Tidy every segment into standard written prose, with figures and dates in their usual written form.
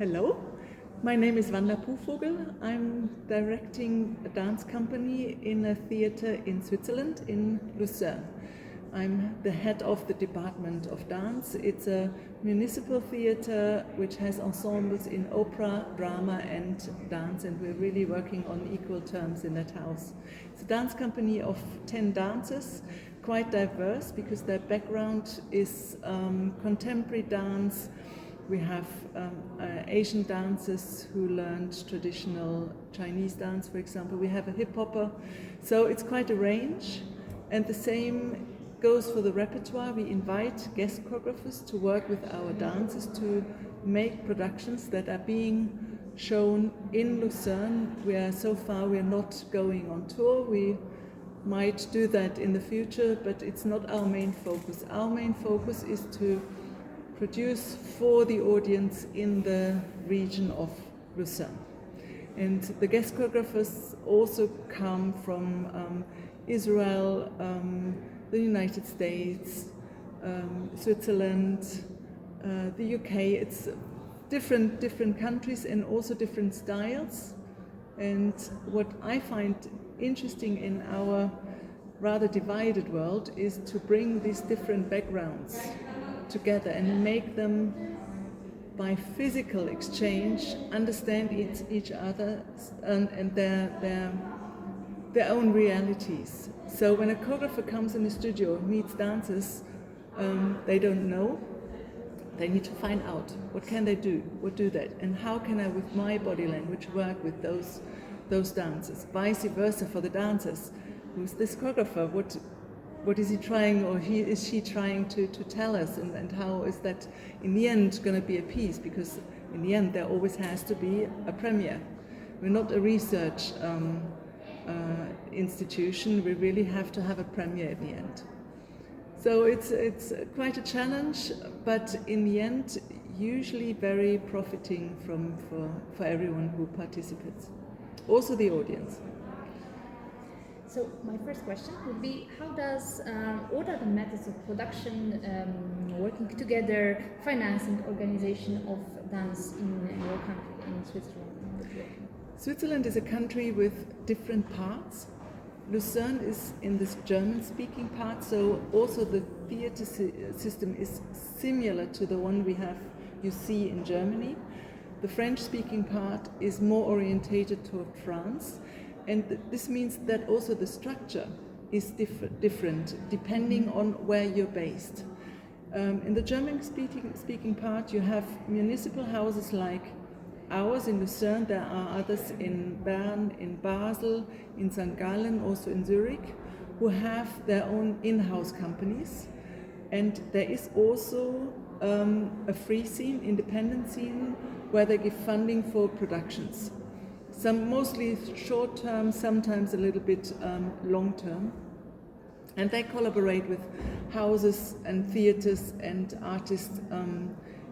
Hello, my name is Wanda Puvogel. I'm directing a dance company in a theater in Switzerland, in Luzern. I'm the head of the department of dance. It's a municipal theater which has ensembles in opera, drama and dance, and we're really working on equal terms in that house. It's a dance company of 10 dancers, quite diverse because their background is contemporary dance. We have Asian dancers who learned traditional Chinese dance, for example. We have a hip-hopper. So it's quite a range. And the same goes for the repertoire. We invite guest choreographers to work with our dancers to make productions that are being shown in Lucerne, where so far we're not going on tour. We might do that in the future, but it's not our main focus. Our main focus is to produce for the audience in the region of Lucerne. And the guest choreographers also come from Israel, the United States, Switzerland, the UK. It's different countries and also different styles. And what I find interesting in our rather divided world is to bring these different backgrounds together and make them, by physical exchange, understand each other and their own realities. So when a choreographer comes in the studio, meets dancers, they don't know. They need to find out what can they do, what do they, and how can I, with my body language, work with those dancers. Vice versa for the dancers. Who's this choreographer? What is he trying, or is she trying to tell us, and how is that in the end going to be a piece? Because in the end there always has to be a premiere. We're not a research institution. We really have to have a premiere at the end. So it's quite a challenge, but in the end usually very profiting for everyone who participates, also the audience. So my first question would be, what are the methods of production, working together, financing, organization of dance in your country, in Switzerland? Switzerland is a country with different parts. Lucerne is in this German-speaking part, so also the theater system is similar to the one you see in Germany. The French-speaking part is more orientated toward France. And this means that also the structure is different depending on where you're based. In the German-speaking part, you have municipal houses like ours in Lucerne. There are others in Bern, in Basel, in St. Gallen, also in Zurich, who have their own in-house companies. And there is also a free scene, independent scene, where they give funding for productions. Some mostly short-term, sometimes a little bit long-term. And they collaborate with houses and theaters and artists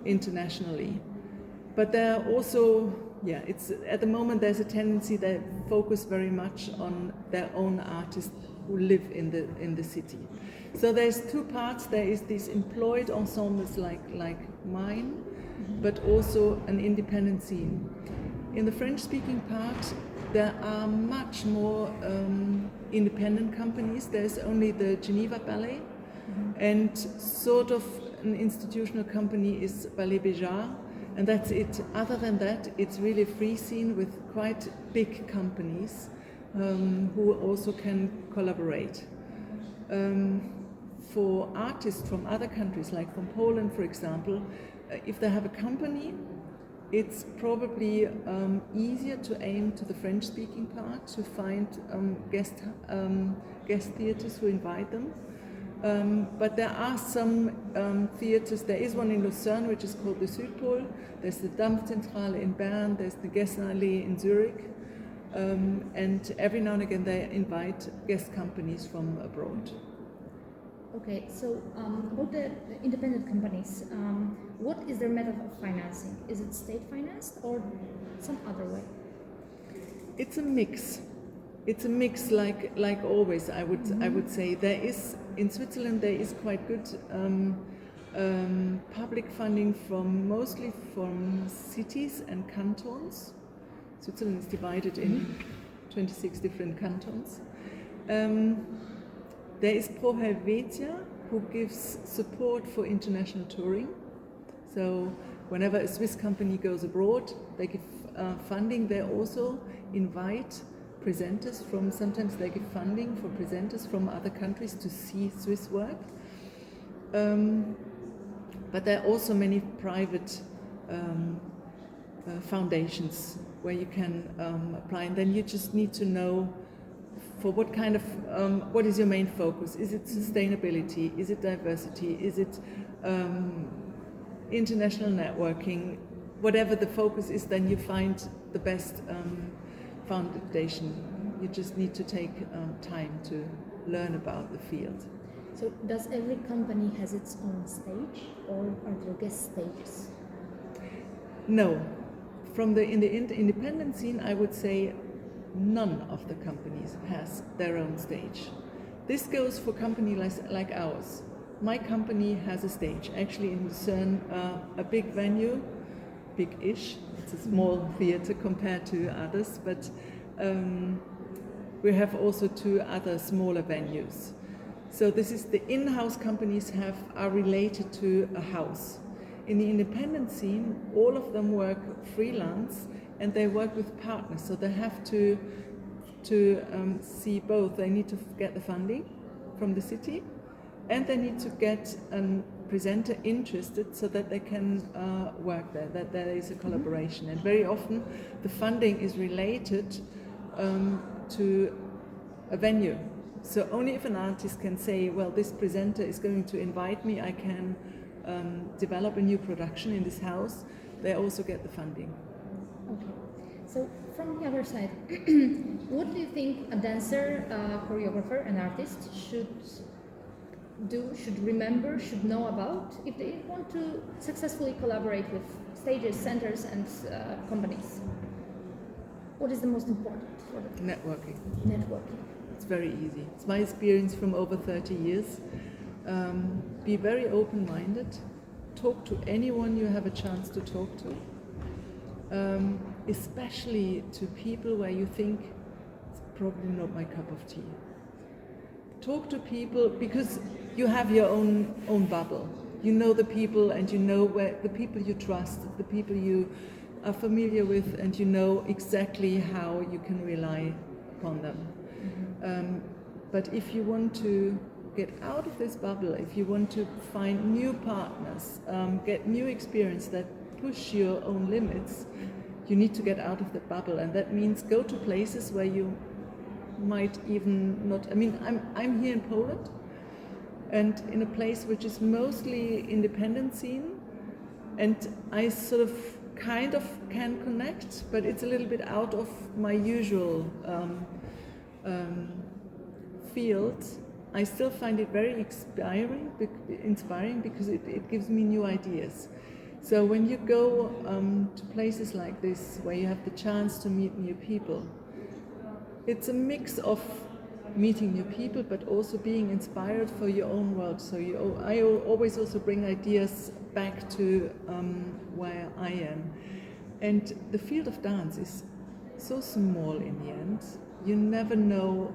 internationally. But there are also, at the moment there's a tendency they focus very much on their own artists who live in the city. So there's two parts. There is these employed ensembles like mine, but also an independent scene. In the French-speaking part, there are much more independent companies. There's only the Geneva Ballet, and sort of an institutional company is Ballet Béjar, and that's it. Other than that, it's really a free scene with quite big companies who also can collaborate. For artists from other countries, like from Poland, for example, if they have a company, it's probably easier to aim to the French-speaking part, to find guest theatres who invite them. But there are some theatres. There is one in Lucerne, which is called the Südpol. There's the Dampfzentrale in Bern. There's the Gessenallee in Zurich. And every now and again they invite guest companies from abroad. Okay, so about the independent companies, what is their method of financing? Is it state financed or some other way? It's a mix. It's a mix, like always. I would say there is in Switzerland there is quite good public funding mostly from cities and cantons. Switzerland is divided in 26 different cantons. There is Pro Helvetia, who gives support for international touring. So whenever a Swiss company goes abroad, they give funding. They also invite presenters sometimes they give funding for presenters from other countries to see Swiss work. But there are also many private foundations where you can apply, and then you just need to know for what kind of, what is your main focus? Is it sustainability? Is it diversity? Is it international networking? Whatever the focus is, then you find the best foundation. You just need to take time to learn about the field. So does every company has its own stage, or are there guest stages? No. In the independent scene, I would say none of the companies has their own stage. This goes for companies like ours. My company has a stage, actually in Luzern, a big venue, big-ish. It's a small theater compared to others, but we have also 2 other smaller venues. So this is the in-house companies are related to a house. In the independent scene, all of them work freelance and they work with partners. So they have to see both. They need to get the funding from the city, and they need to get a presenter interested so that they can work there, that there is a collaboration. And very often the funding is related to a venue. So only if an artist can say, well, this presenter is going to invite me, I can develop a new production in this house, they also get the funding. Okay. So from the other side, what do you think a dancer, choreographer, an artist should remember, should know about if they want to successfully collaborate with stages, centers and companies? What is the most important for them? Networking. Networking. It's very easy. It's my experience from over 30 years. Be very open-minded. Talk to anyone you have a chance to talk to. Especially to people where you think it's probably not my cup of tea. Talk to people because you have your own bubble. You know the people, and you know the people you trust, the people you are familiar with, and you know exactly how you can rely upon them. But if you want to get out of this bubble, if you want to find new partners, get new experience that push your own limits, you need to get out of the bubble, and that means go to places where you might even not. I mean, I'm here in Poland, and in a place which is mostly independent scene, and I sort of kind of can connect, but it's a little bit out of my usual field. I still find it very inspiring because it gives me new ideas. So when you go to places like this, where you have the chance to meet new people, it's a mix of meeting new people, but also being inspired for your own world. So I always also bring ideas back to where I am. And the field of dance is so small in the end. You never know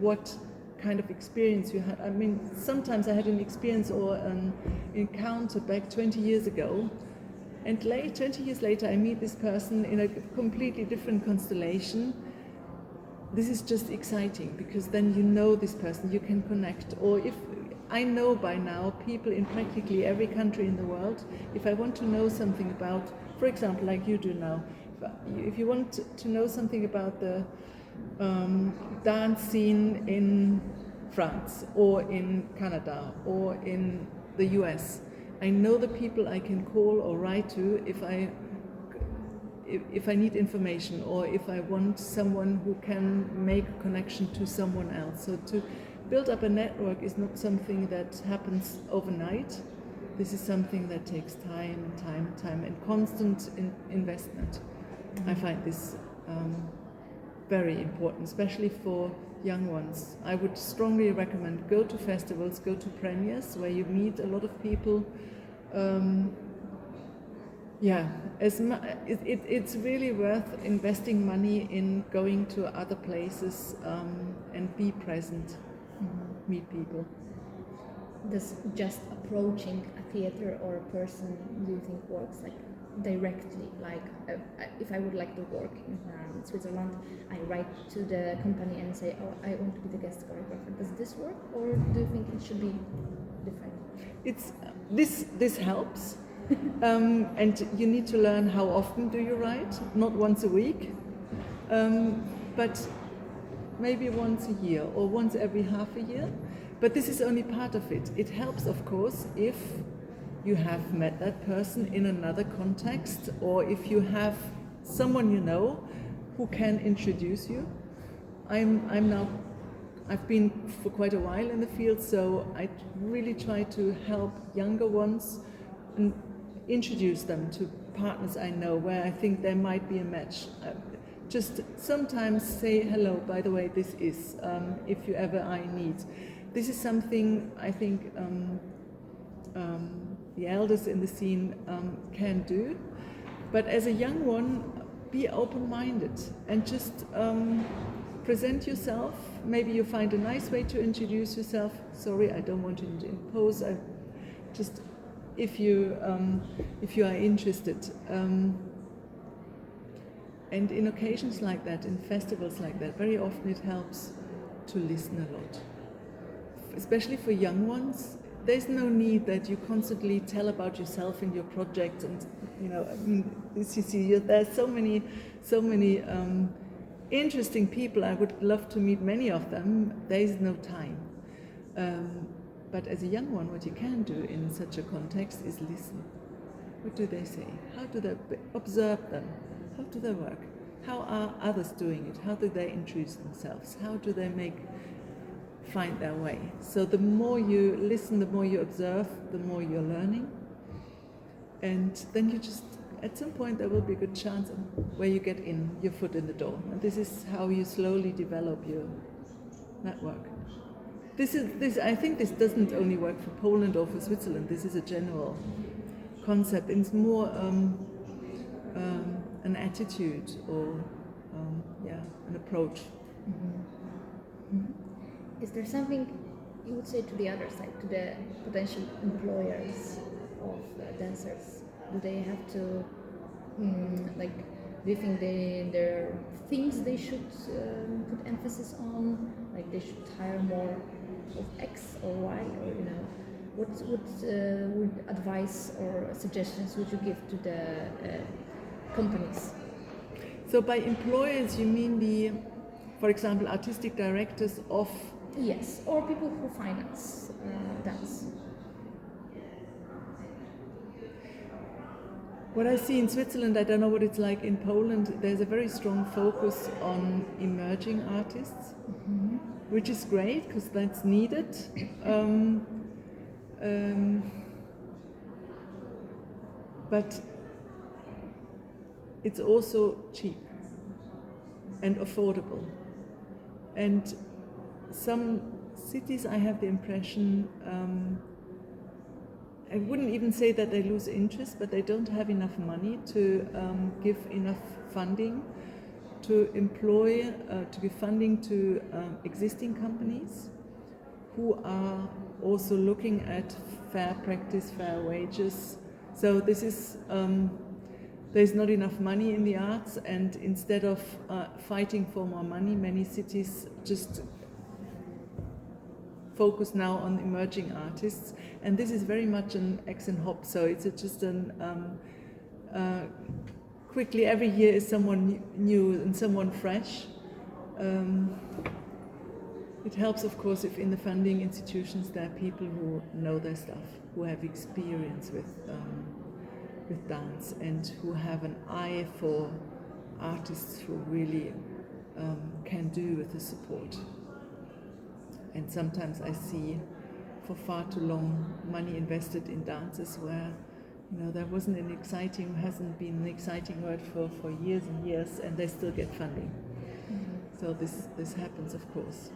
what kind of experience you had. I mean, sometimes I had an experience or an encounter back 20 years ago, and 20 years later I meet this person in a completely different constellation. This is just exciting because then you know this person, you can connect. Or if I know by now people in practically every country in the world, if I want to know something about, for example, like you do now, if you want to know something about the dance scene in France or in Canada or in the US, I know the people I can call or write to if I need information, or if I want someone who can make a connection to someone else. So to build up a network is not something that happens overnight. This is something that takes time and constant investment. I find this very important, especially for young ones. I would strongly recommend go to festivals, go to premieres where you meet a lot of people. It's really worth investing money in going to other places and be present, meet people. Does just approaching a theater or a person, do you think, works like directly? Like if I would like to work in Switzerland, I write to the company and say, oh, I want to be the guest choreographer. Does this work, or do you think it should be different? It's this helps. And you need to learn how often do you write, not once a week, but maybe once a year or once every half a year. But this is only part of it. It helps, of course, if you have met that person in another context, or if you have someone you know who can introduce you. I've been for quite a while in the field, so I really try to help younger ones and introduce them to partners I know where I think there might be a match. Just sometimes say, hello, by the way, this is, if you ever I need. This is something I think the elders in the scene can do. But as a young one, be open-minded and just present yourself. Maybe you find a nice way to introduce yourself. Sorry, I don't want to impose. If you are interested, and in occasions like that, in festivals like that, very often it helps to listen a lot. Especially for young ones, there's no need that you constantly tell about yourself and your project, and there's so many interesting people. I would love to meet many of them. There is no time. But as a young one, what you can do in such a context is listen. What do they say? How do they observe them? How do they work? How are others doing it? How do they introduce themselves? How do they find their way? So the more you listen, the more you observe, the more you're learning. And then you just, at some point, there will be a good chance where you get your foot in the door. And this is how you slowly develop your network. I think this doesn't only work for Poland or for Switzerland. This is a general concept. It's more an attitude or an approach. Mm-hmm. Mm-hmm. Is there something you would say to the other side, to the potential employers of dancers? Do they have to, do you think there are things they should put emphasis on? Like they should hire more of X or Y, or what would advice or suggestions would you give to the companies? So by employers you mean for example, artistic directors of... Yes, or people who finance dance. What I see in Switzerland, I don't know what it's like in Poland, there's a very strong focus on emerging artists, which is great because that's needed. But it's also cheap and affordable. And some cities, I have the impression, I wouldn't even say that they lose interest, but they don't have enough money to give enough funding to employ, to give funding to existing companies who are also looking at fair practice, fair wages. So this is, there's not enough money in the arts, and instead of fighting for more money, many cities just focus now on emerging artists, and this is very much an X and hop. So it's just quickly every year is someone new and someone fresh. It helps, of course, if in the funding institutions there are people who know their stuff, who have experience with dance, and who have an eye for artists who really can do with the support. And sometimes I see for far too long money invested in dances where there hasn't been an exciting word for years and years, and they still get funding. So this happens, of course.